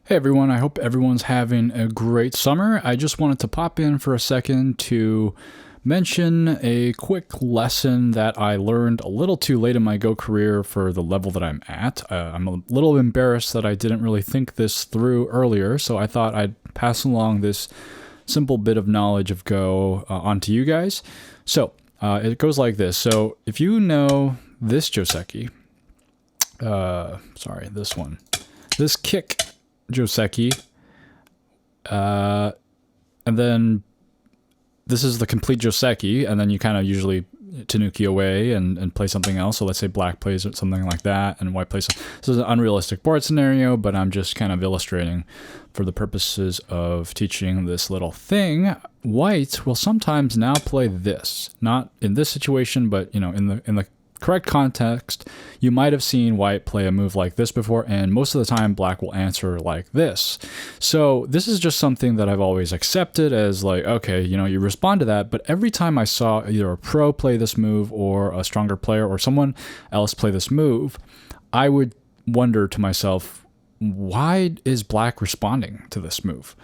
Hey everyone, I hope everyone's having a great summer. I just wanted to pop in for a second to mention a quick lesson that I learned a little too late in my Go career for the level that I'm at. I'm a little embarrassed that I didn't really think this through earlier, so I thought I'd pass along this simple bit of knowledge of Go onto you guys. So it goes like this. So if you know this joseki, this one, this kick joseki, and then this is the complete joseki, and then you kind of usually tanuki away and play something else. So let's say black plays something like that, and white plays. This is an unrealistic board scenario, but I'm just kind of illustrating for the purposes of teaching this little thing. White will sometimes now play this, not in this situation, but in the correct context. You might have seen white play a move like this before, and most of the time black will answer like this. So this is just something that I've always accepted as like, okay, you respond to that. But every time I saw either a pro play this move or a stronger player or someone else play this move, I would wonder to myself, why is black responding to this move?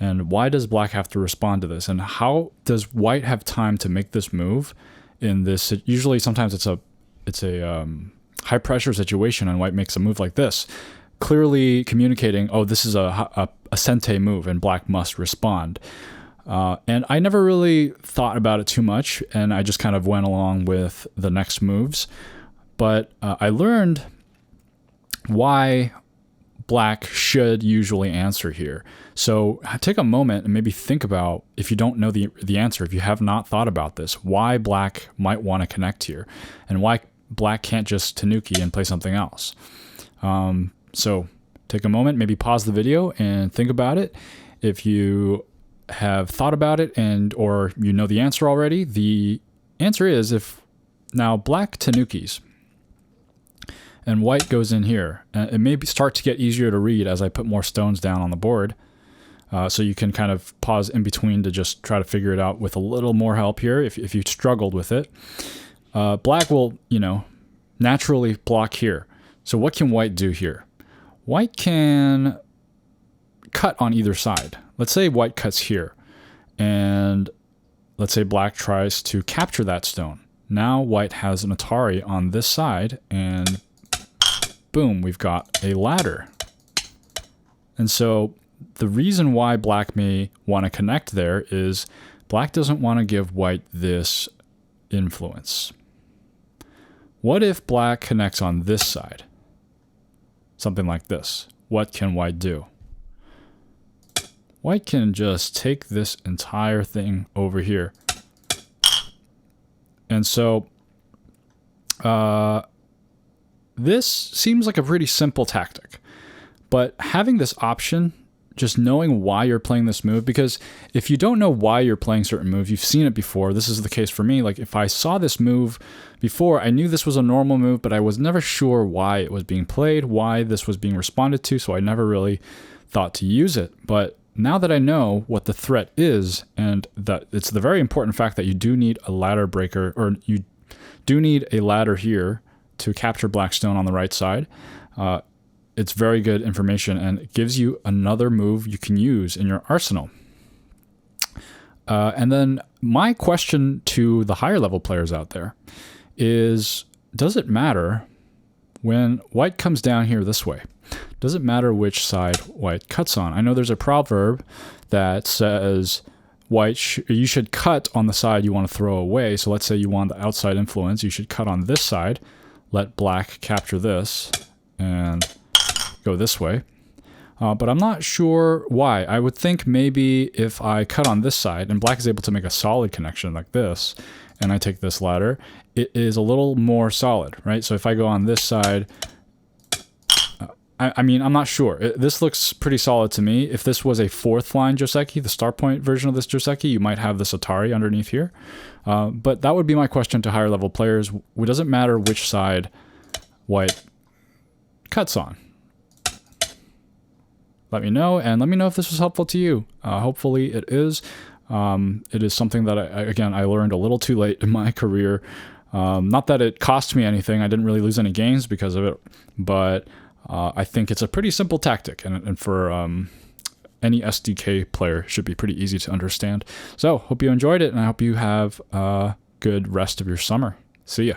And why does black have to respond to this? And how does white have time to make this move in this? Usually sometimes it's a high pressure situation, and white makes a move like this, clearly communicating, oh, this is a sente move and black must respond. And I never really thought about it too much, and I just kind of went along with the next moves. But I learned why black should usually answer here. So take a moment and maybe think about, if you don't know the answer, if you have not thought about this, why black might want to connect here, and why black can't just tanuki and play something else. So take a moment, maybe pause the video and think about it. If you have thought about it or you know the answer already, the answer is, if now black tanukis and white goes in here, it may start to get easier to read as I put more stones down on the board. So you can kind of pause in between to just try to figure it out with a little more help here if you struggled with it. Black will, naturally block here. So what can white do here? White can cut on either side. Let's say white cuts here, and let's say black tries to capture that stone. Now white has an Atari on this side, and boom, we've got a ladder. And so the reason why black may want to connect there is black doesn't want to give white this influence. What if black connects on this side? Something like this. What can white do? White can just take this entire thing over here. And so this seems like a pretty simple tactic, but having this option, just knowing why you're playing this move, because if you don't know why you're playing certain moves, you've seen it before. This is the case for me. Like if I saw this move before, I knew this was a normal move, but I was never sure why it was being played, why this was being responded to, so I never really thought to use it. But now that I know what the threat is, and that it's the very important fact that you do need a ladder breaker, or you do need a ladder here to capture black stone on the right side, it's very good information, and it gives you another move you can use in your arsenal. And then my question to the higher level players out there is, does it matter when white comes down here this way? Does it matter which side white cuts on? I know there's a proverb that says you should cut on the side you want to throw away. So let's say you want the outside influence, you should cut on this side, let black capture this, and go this way. But I'm not sure why. I would think maybe if I cut on this side and black is able to make a solid connection like this, and I take this ladder, it is a little more solid, right? So if I go on this side, I'm not sure. This looks pretty solid to me. If this was a fourth line joseki, the star point version of this joseki, you might have this Atari underneath here. But that would be my question to higher level players. It doesn't matter which side white cuts on. Let me know, and let me know if this was helpful to you. Hopefully it is. It is something that, I learned a little too late in my career. Not that it cost me anything. I didn't really lose any games because of it, but I think it's a pretty simple tactic, and for any SDK player, should be pretty easy to understand. So, hope you enjoyed it, and I hope you have a good rest of your summer. See ya.